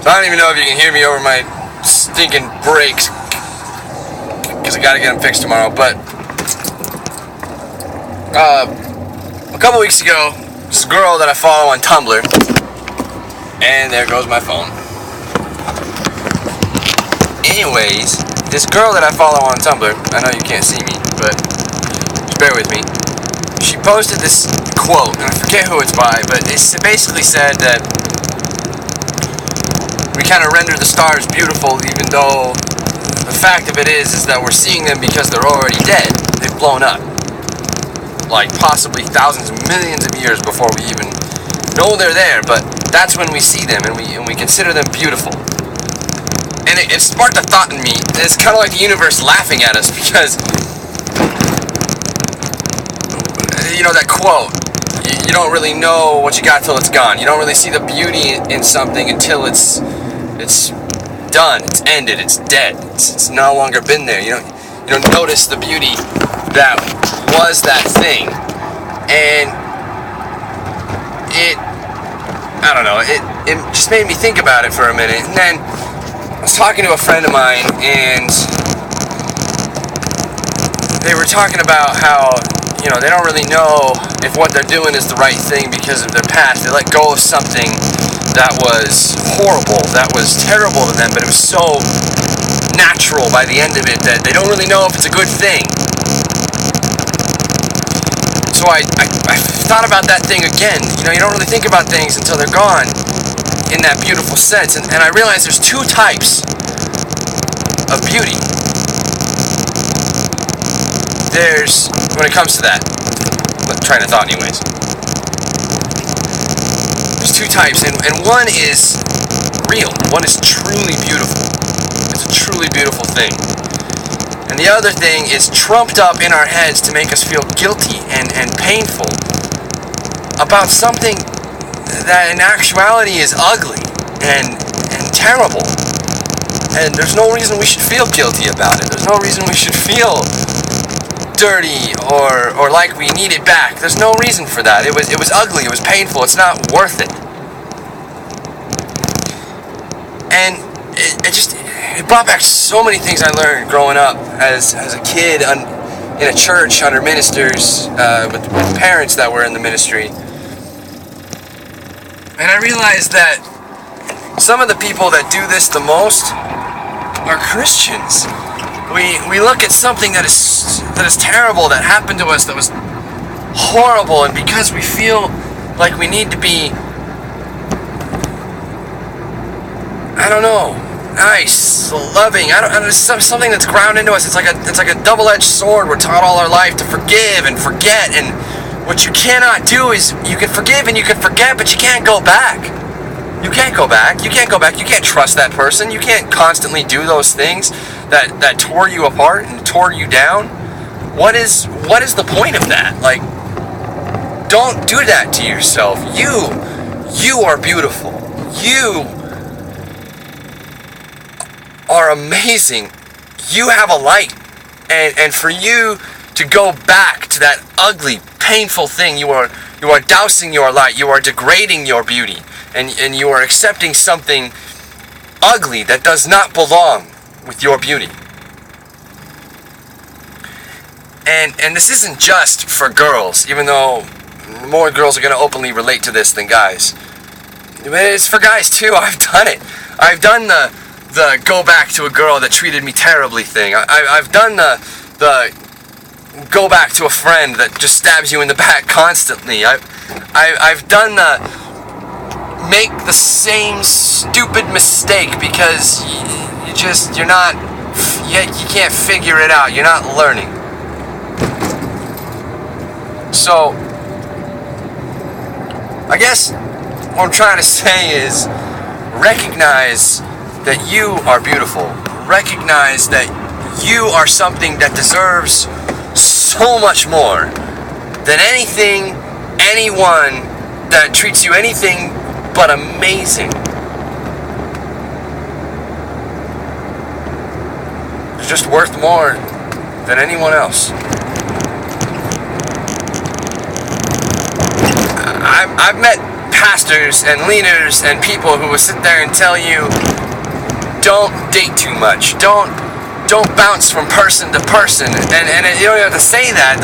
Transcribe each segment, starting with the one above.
So I don't even know if you can hear me over my stinking brakes, because I gotta get them fixed tomorrow. But a couple weeks ago, this girl that I follow on Tumblr, and there goes my phone. Anyways, this girl that I follow on Tumblr, I know you can't see me, but just bear with me. She posted this quote, and I forget who it's by, but it basically said that we kind of render the stars beautiful, even though the fact of it is that we're seeing them because they're already dead. They've blown up. Like possibly thousands, millions of years before we even know they're there, but that's when we see them and we consider them beautiful. And it sparked a thought in me. It's kind of like the universe laughing at us because, you know, that quote, you don't really know what you got till it's gone. You don't really see the beauty in something until it's done, it's ended, it's dead, it's no longer been there. You don't notice the beauty that was that thing. And I don't know, it just made me think about it for a minute. And then I was talking to a friend of mine, and they were talking about how, you know, they don't really know if what they're doing is the right thing because of their past. They let go of something that was horrible, that was terrible to them, but it was so natural by the end of it that they don't really know if it's a good thing. So I thought about that thing again. You know, you don't really think about things until they're gone in that beautiful sense. And I realized there's two types of beauty. There's, when it comes to that, train of thought anyways. There's two types, and one is real. One is truly beautiful. It's a truly beautiful thing. And the other thing is trumped up in our heads to make us feel guilty and painful about something that in actuality is ugly and terrible. And there's no reason we should feel guilty about it. There's no reason we should feel dirty or like we need it back. There's no reason for that. It was ugly, it was painful, it's not worth it. And it brought back so many things I learned growing up as a kid in a church under ministers with parents that were in the ministry. And I realized that some of the people that do this the most are Christians. We look at something that is terrible, that happened to us, that was horrible, and because we feel like we need to be, I don't know, nice, loving, it's something that's ground into us. It's like a double-edged sword. We're taught all our life to forgive and forget, and what you cannot do is you can forgive and you can forget, but you can't go back. You can't go back. You can't go back. You can't trust that person. You can't constantly do those things that tore you apart and tore you down. What is the point of that? Like, don't do that to yourself. You are beautiful. You are amazing. You have a light. And for you to go back to that ugly, painful thing, you are dousing your light. You are degrading your beauty. And you are accepting something ugly that does not belong with your beauty. And this isn't just for girls, even though more girls are going to openly relate to this than guys. It's for guys too. I've done it. I've done the go back to a girl that treated me terribly thing. I've done the go back to a friend that just stabs you in the back constantly. I've done the make the same stupid mistake because you can't figure it out. You're not learning. So I guess what I'm trying to say is recognize that you are beautiful. Recognize that you are something that deserves so much more than anyone that treats you anything but amazing. It's just worth more than anyone else. I've met pastors and leaders and people who will sit there and tell you, don't date too much, don't bounce from person to person, and you don't have to say that.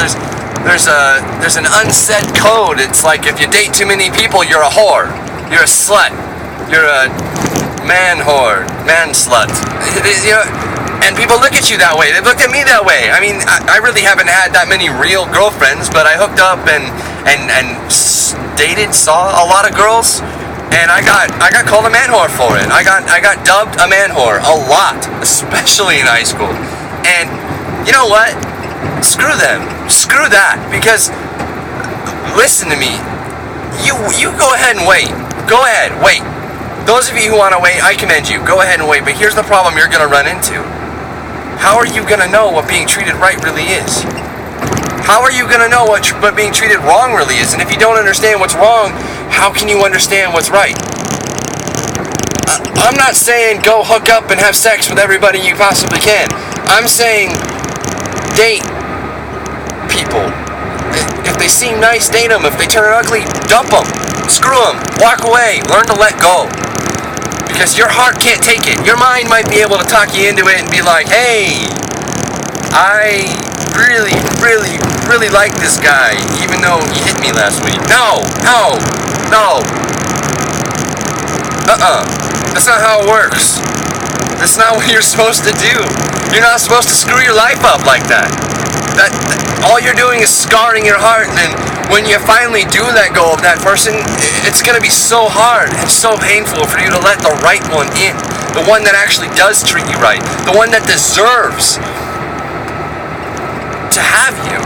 There's an unsaid code. It's like, if you date too many people, you're a whore, you're a slut, you're a man whore, man slut. You know, and people look at you that way. They've looked at me that way. I mean, I really haven't had that many real girlfriends, but I hooked up and dated, saw a lot of girls, and I got called a man whore for it. I got dubbed a man whore a lot, especially in high school. And you know what? Screw them. Screw that. Because listen to me. You go ahead and wait. Go ahead, wait. Those of you who want to wait, I commend you. Go ahead and wait. But here's the problem you're going to run into. How are you going to know what being treated right really is? How are you going to know what being treated wrong really is? And if you don't understand what's wrong, how can you understand what's right? I'm not saying go hook up and have sex with everybody you possibly can. I'm saying date people. If they seem nice, date them. If they turn ugly, dump them. Screw them. Walk away. Learn to let go. Because your heart can't take it. Your mind might be able to talk you into it and be like, hey, I really, really, really like this guy, even though he hit me last week. No. That's not how it works. That's not what you're supposed to do. You're not supposed to screw your life up like that. All you're doing is scarring your heart, and then when you finally do let go of that person, it's going to be so hard and so painful for you to let the right one in. The one that actually does treat you right. The one that deserves to have you.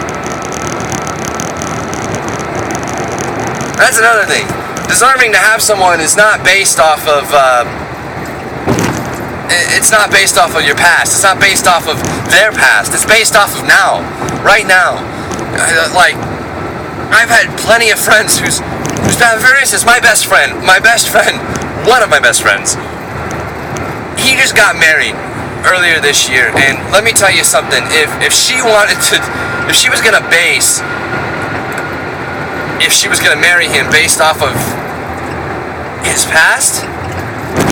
That's another thing. Deserving to have someone is not based off of it's not based off of your past. It's not based off of their past. It's based off of now. Right now. Like, I've had plenty of friends who's for instance, my best friend, one of my best friends, he just got married earlier this year, and let me tell you something, if she was gonna marry him based off of his past,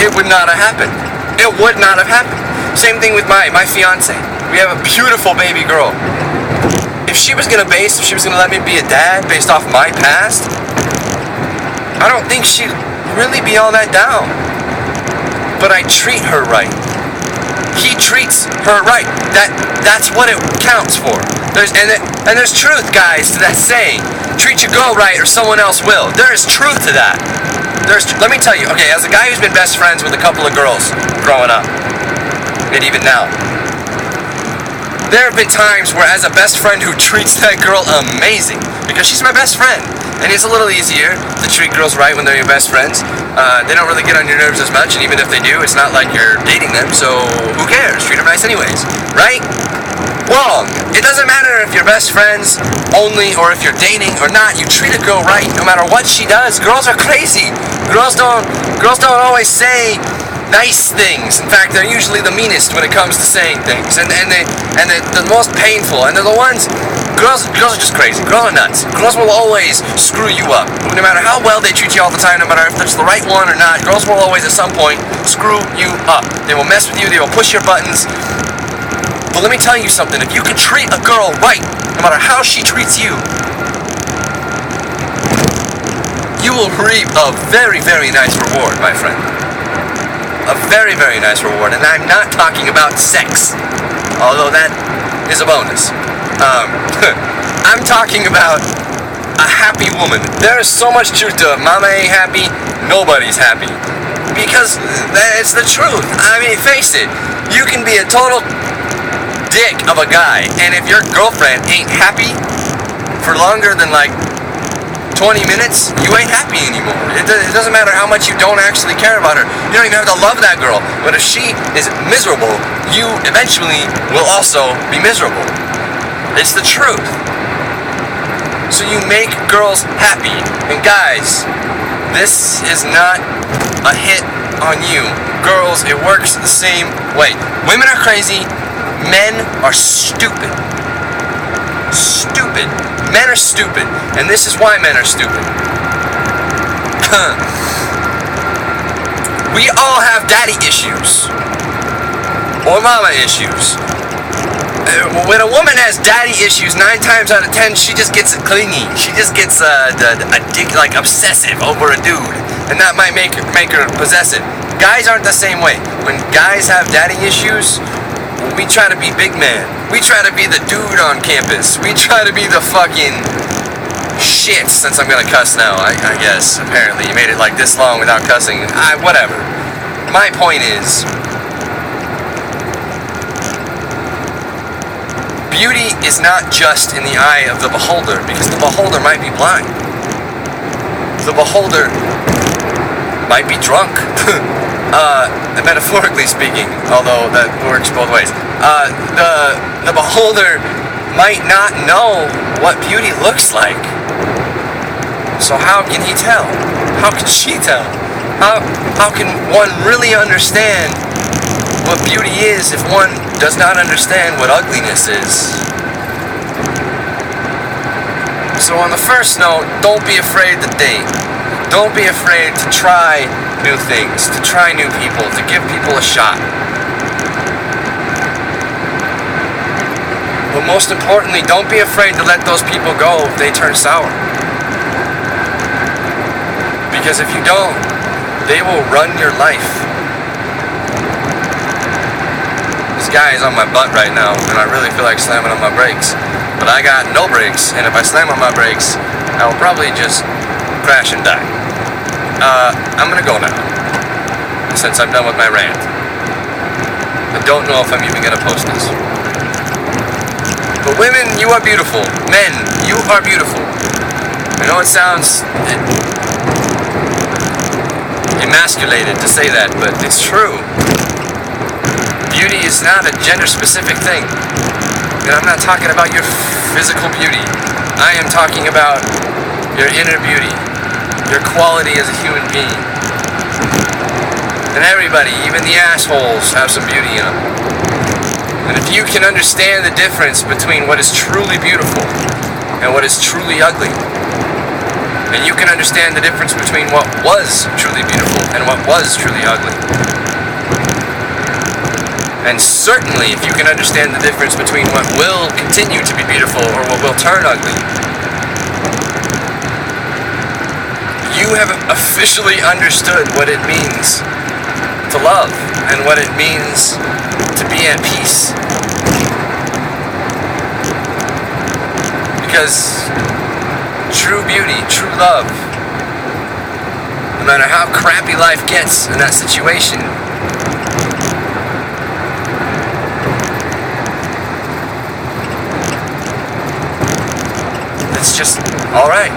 it would not have happened. It would not have happened. Same thing with my fiance. We have a beautiful baby girl. If she was gonna let me be a dad based off my past, I don't think she'd really be all that down. But I treat her right. He treats her right. That's what it counts for. There's truth, guys, to that saying. Treat your girl right or someone else will. There is truth to that. Let me tell you, okay, as a guy who's been best friends with a couple of girls growing up, and even now, there have been times where as a best friend who treats that girl amazing, because she's my best friend, and it's a little easier to treat girls right when they're your best friends. They don't really get on your nerves as much, and even if they do, it's not like you're dating them, so who cares? Treat them nice anyways, right? Wrong. It doesn't matter if you're best friends only or if you're dating or not. You treat a girl right no matter what she does. Girls are crazy. Girls don't always say nice things. In fact, they're usually the meanest when it comes to saying things, and they're the most painful. And they're the ones. Girls are just crazy. Girls are nuts. Girls will always screw you up. No matter how well they treat you all the time, no matter if it's the right one or not, girls will always at some point screw you up. They will mess with you. They will push your buttons. But let me tell you something. If you can treat a girl right, no matter how she treats you, you will reap a very, very nice reward, my friend. A very, very nice reward. And I'm not talking about sex, although that is a bonus. I'm talking about a happy woman. There is so much truth to it. Mama ain't happy, nobody's happy. Because it's the truth. I mean, face it. You can be a total dick of a guy, and if your girlfriend ain't happy for longer than like 20 minutes, you ain't happy anymore. It doesn't matter how much you don't actually care about her. You don't even have to love that girl. But if she is miserable, you eventually will also be miserable. It's the truth. So you make girls happy. And guys, this is not a hit on you. Girls, it works the same way. Women are crazy. Men are stupid. Stupid. Men are stupid. And this is why men are stupid. We all have daddy issues. Or mama issues. When a woman has daddy issues, 9 times out of 10, she just gets clingy. She just gets like obsessive over a dude, and that might make her possessive. Guys aren't the same way. When guys have daddy issues, we try to be big man. We try to be the dude on campus. We try to be the fucking shit. Since I'm gonna cuss now, I guess. Apparently, you made it like this long without cussing. Whatever. My point is, beauty is not just in the eye of the beholder, because the beholder might be blind. The beholder might be drunk. Metaphorically speaking, although that works both ways. The beholder might not know what beauty looks like. So how can he tell? How can she tell? How can one really understand what beauty is if one does not understand what ugliness is? So on the first note, don't be afraid to date. Don't be afraid to try new things, to try new people, to give people a shot. But most importantly, don't be afraid to let those people go if they turn sour. Because if you don't, they will run your life. This guy is on my butt right now, and I really feel like slamming on my brakes. But I got no brakes, and if I slam on my brakes, I will probably just crash and die. I'm gonna go now, since I'm done with my rant. I don't know if I'm even gonna post this. But women, you are beautiful. Men, you are beautiful. I know it sounds emasculated to say that, but it's true. Beauty is not a gender-specific thing. And I'm not talking about your physical beauty. I am talking about your inner beauty, your quality as a human being. And everybody, even the assholes, have some beauty in them. And if you can understand the difference between what is truly beautiful and what is truly ugly, and you can understand the difference between what was truly beautiful and what was truly ugly. And certainly, if you can understand the difference between what will continue to be beautiful or what will turn ugly, you have officially understood what it means to love and what it means to be at peace. Because true beauty, true love, no matter how crappy life gets in that situation, it's just alright.